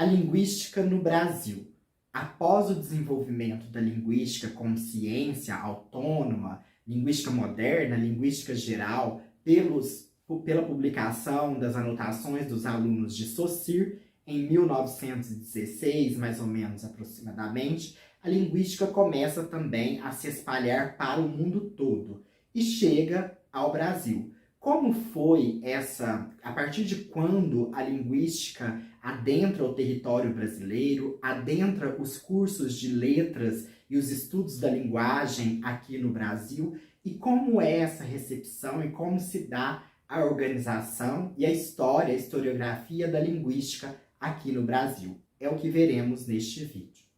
A linguística no Brasil. Após o desenvolvimento da linguística como ciência autônoma, linguística moderna, linguística geral, pela publicação das anotações dos alunos de Saussure, em 1916, mais ou menos aproximadamente, a linguística começa também a se espalhar para o mundo todo e chega ao Brasil. Como foi a partir de quando a linguística adentra o território brasileiro, adentra os cursos de letras e os estudos da linguagem aqui no Brasil, e como é essa recepção e como se dá a organização e a história, a historiografia da linguística aqui no Brasil. É o que veremos neste vídeo.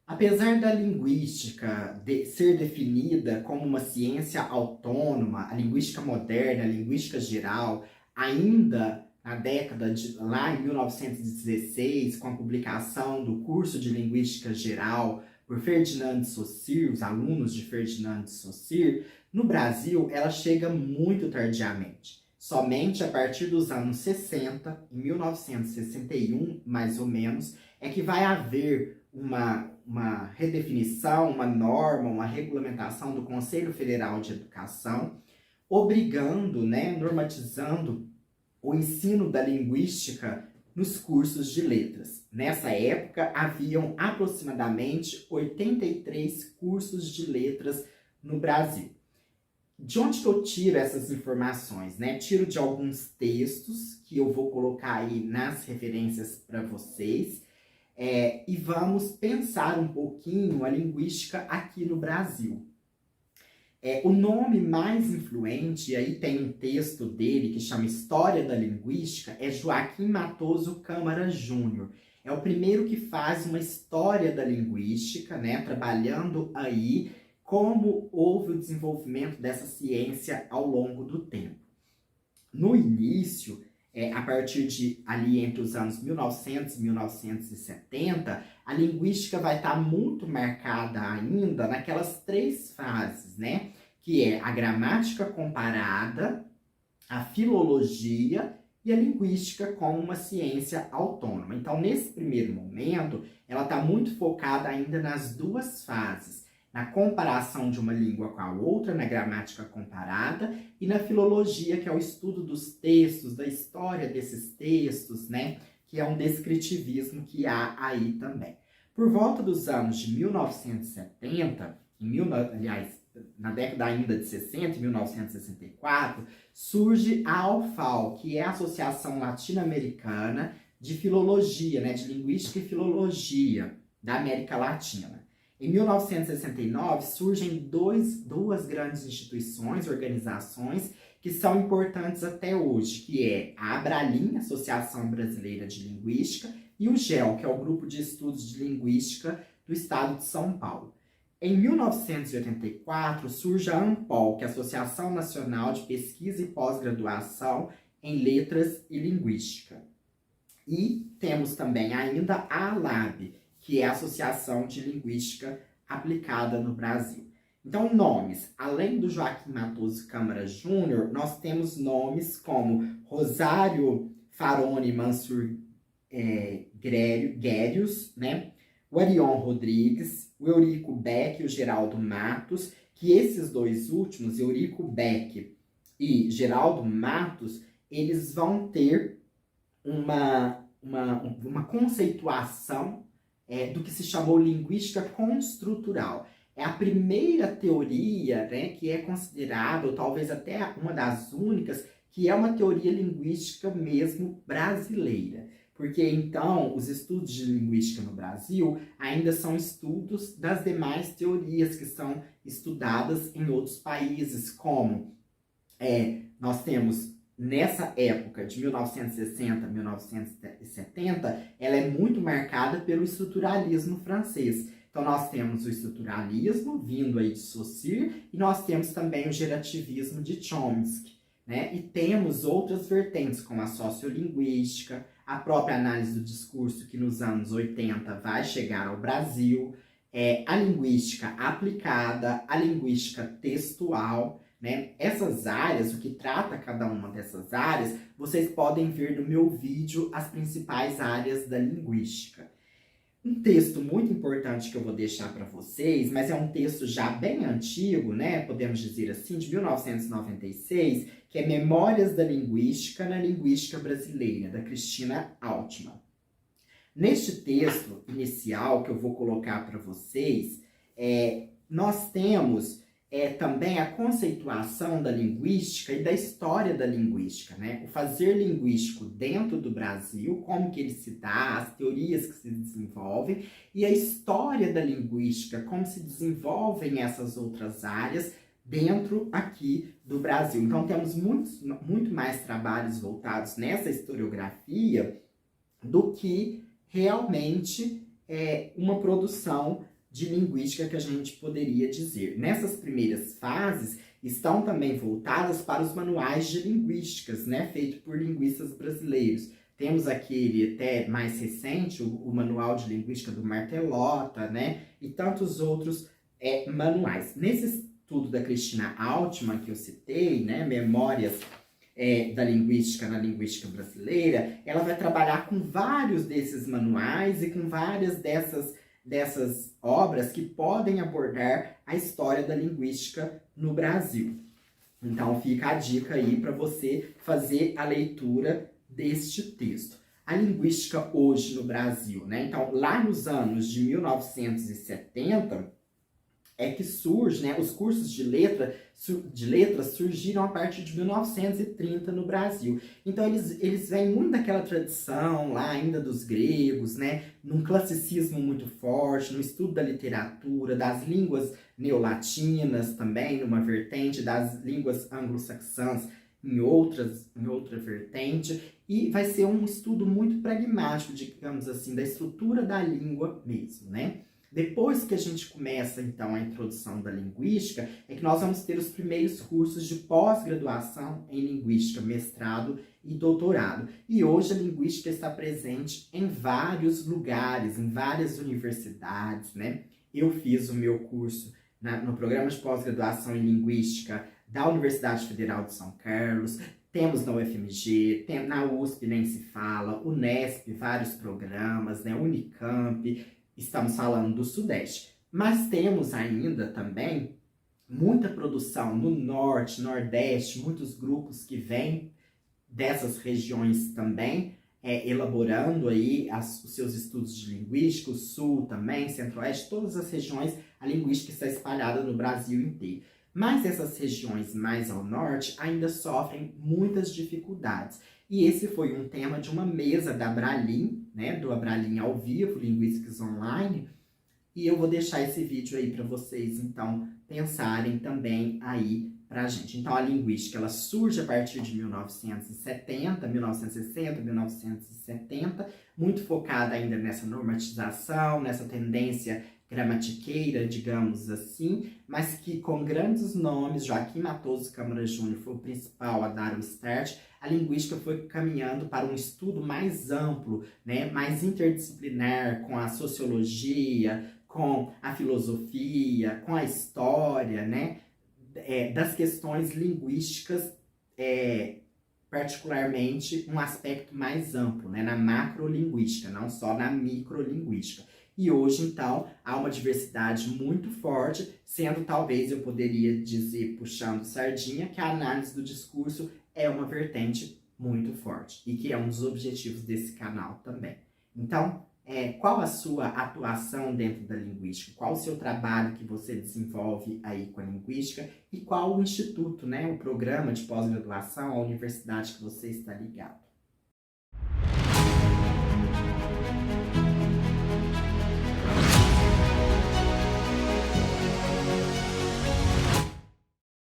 Apesar da linguística ser definida como uma ciência autônoma, a linguística moderna, a linguística geral, ainda na década lá em 1916, com a publicação do curso de Linguística Geral por Ferdinand de Saussure, os alunos de Ferdinand de Saussure, no Brasil ela chega muito tardiamente. Somente a partir dos anos 60, em 1961, mais ou menos, é que vai haver uma redefinição, uma norma, uma regulamentação do Conselho Federal de Educação, obrigando, normatizando o ensino da linguística nos cursos de letras. Nessa época, haviam aproximadamente 83 cursos de letras no Brasil. De onde que eu tiro essas informações? Tiro de alguns textos que eu vou colocar aí nas referências para vocês, e vamos pensar um pouquinho a linguística aqui no Brasil. O nome mais influente, e aí tem um texto dele que chama História da Linguística, é Joaquim Matoso Câmara Júnior. É o primeiro que faz uma história da linguística, trabalhando aí como houve o desenvolvimento dessa ciência ao longo do tempo. No início, a partir de ali entre os anos 1900 e 1970, a linguística vai estar muito marcada ainda naquelas três fases, que é a gramática comparada, a filologia e a linguística como uma ciência autônoma. Então, nesse primeiro momento, ela está muito focada ainda nas duas fases, na comparação de uma língua com a outra, na gramática comparada, e na filologia, que é o estudo dos textos, da história desses textos, que é um descritivismo que há aí também. Por volta dos anos de 1970, na década ainda de 60, em 1964, surge a ALFAL, que é a Associação Latino-Americana de Filologia, de Linguística e Filologia da América Latina. Em 1969, surgem duas grandes instituições, organizações, que são importantes até hoje, que é a ABRALIN, Associação Brasileira de Linguística, e o GEL, que é o Grupo de Estudos de Linguística do Estado de São Paulo. Em 1984, surge a ANPOL, que é a Associação Nacional de Pesquisa e Pós-Graduação em Letras e Linguística. E temos também ainda a ALAB, que é a Associação de Linguística Aplicada no Brasil. Então, nomes. Além do Joaquim Matoso Câmara Júnior, nós temos nomes como Rosário Farone Mansur Guérios, o Arion Rodrigues, o Eurico Beck e o Geraldo Matos, que esses dois últimos, Eurico Beck e Geraldo Matos, eles vão ter uma conceituação do que se chamou linguística construtural. É a primeira teoria, que é considerada, ou talvez até uma das únicas, que é uma teoria linguística mesmo brasileira. Porque, então, os estudos de linguística no Brasil ainda são estudos das demais teorias que são estudadas em outros países, como nós temos nessa época de 1960 a 1970, ela é muito marcada pelo estruturalismo francês. Então, nós temos o estruturalismo vindo aí de Saussure e nós temos também o gerativismo de Chomsky, E temos outras vertentes, como a sociolinguística, a própria análise do discurso, que nos anos 80 vai chegar ao Brasil, a linguística aplicada, a linguística textual, né? Essas áreas, o que trata cada uma dessas áreas, vocês podem ver no meu vídeo as principais áreas da linguística. Um texto muito importante que eu vou deixar para vocês, mas é um texto já bem antigo, né? Podemos dizer assim, de 1996, que é Memórias da Linguística na Linguística Brasileira, da Cristina Altman. Neste texto inicial que eu vou colocar para vocês, nós temos também a conceituação da linguística e da história da linguística, né? O fazer linguístico dentro do Brasil, como que ele se dá, as teorias que se desenvolvem, e a história da linguística, como se desenvolvem essas outras áreas dentro aqui do Brasil. Então, temos muito mais trabalhos voltados nessa historiografia do que realmente uma produção de linguística que a gente poderia dizer. Nessas primeiras fases, estão também voltadas para os manuais de linguísticas, né, feito por linguistas brasileiros. Temos aquele até mais recente, o Manual de Linguística do Martelota, né, e tantos outros manuais. Nesse estudo da Cristina Altman, que eu citei, né, Memórias da Linguística na Linguística Brasileira, ela vai trabalhar com vários desses manuais e com várias dessas obras que podem abordar a história da linguística no Brasil. Então fica a dica aí para você fazer a leitura deste texto. A linguística hoje no Brasil, né? Então, lá nos anos de 1970 é que surge, né? Os cursos de letras surgiram a partir de 1930 no Brasil. Então, eles vêm muito daquela tradição lá ainda dos gregos, né? Num classicismo muito forte, no estudo da literatura, das línguas neolatinas também, numa vertente, das línguas anglo-saxãs em outra vertente. E vai ser um estudo muito pragmático, digamos assim, da estrutura da língua mesmo, né? Depois que a gente começa, então, a introdução da linguística, é que nós vamos ter os primeiros cursos de pós-graduação em linguística, mestrado e doutorado. E hoje a linguística está presente em vários lugares, em várias universidades, né? Eu fiz o meu curso no programa de pós-graduação em linguística da Universidade Federal de São Carlos, temos na UFMG, na USP nem se fala, Unesp, vários programas, né? Unicamp. Estamos falando do Sudeste, mas temos ainda também muita produção no Norte, Nordeste, muitos grupos que vêm dessas regiões também, elaborando aí os seus estudos de linguística, o Sul também, Centro-Oeste, todas as regiões, a linguística está espalhada no Brasil inteiro. Mas essas regiões mais ao norte ainda sofrem muitas dificuldades. E esse foi um tema de uma mesa da Abralim, né, do Abralim ao vivo, Linguísticas Online, e eu vou deixar esse vídeo aí para vocês, então, pensarem também aí pra gente. Então, a linguística, ela surge a partir de 1970, 1960, 1970, muito focada ainda nessa normatização, nessa tendência gramatiqueira, digamos assim, mas que com grandes nomes, Joaquim Matoso Câmara Júnior foi o principal a dar o start, a linguística foi caminhando para um estudo mais amplo, né, mais interdisciplinar, com a sociologia, com a filosofia, com a história, né, das questões linguísticas, particularmente um aspecto mais amplo, né, na macrolinguística, não só na microlinguística. E hoje, então, há uma diversidade muito forte, sendo talvez, eu poderia dizer, puxando sardinha, que a análise do discurso é uma vertente muito forte e que é um dos objetivos desse canal também. Então, qual a sua atuação dentro da linguística? Qual o seu trabalho que você desenvolve aí com a linguística? E qual o instituto, né, o programa de pós-graduação, a universidade que você está ligado?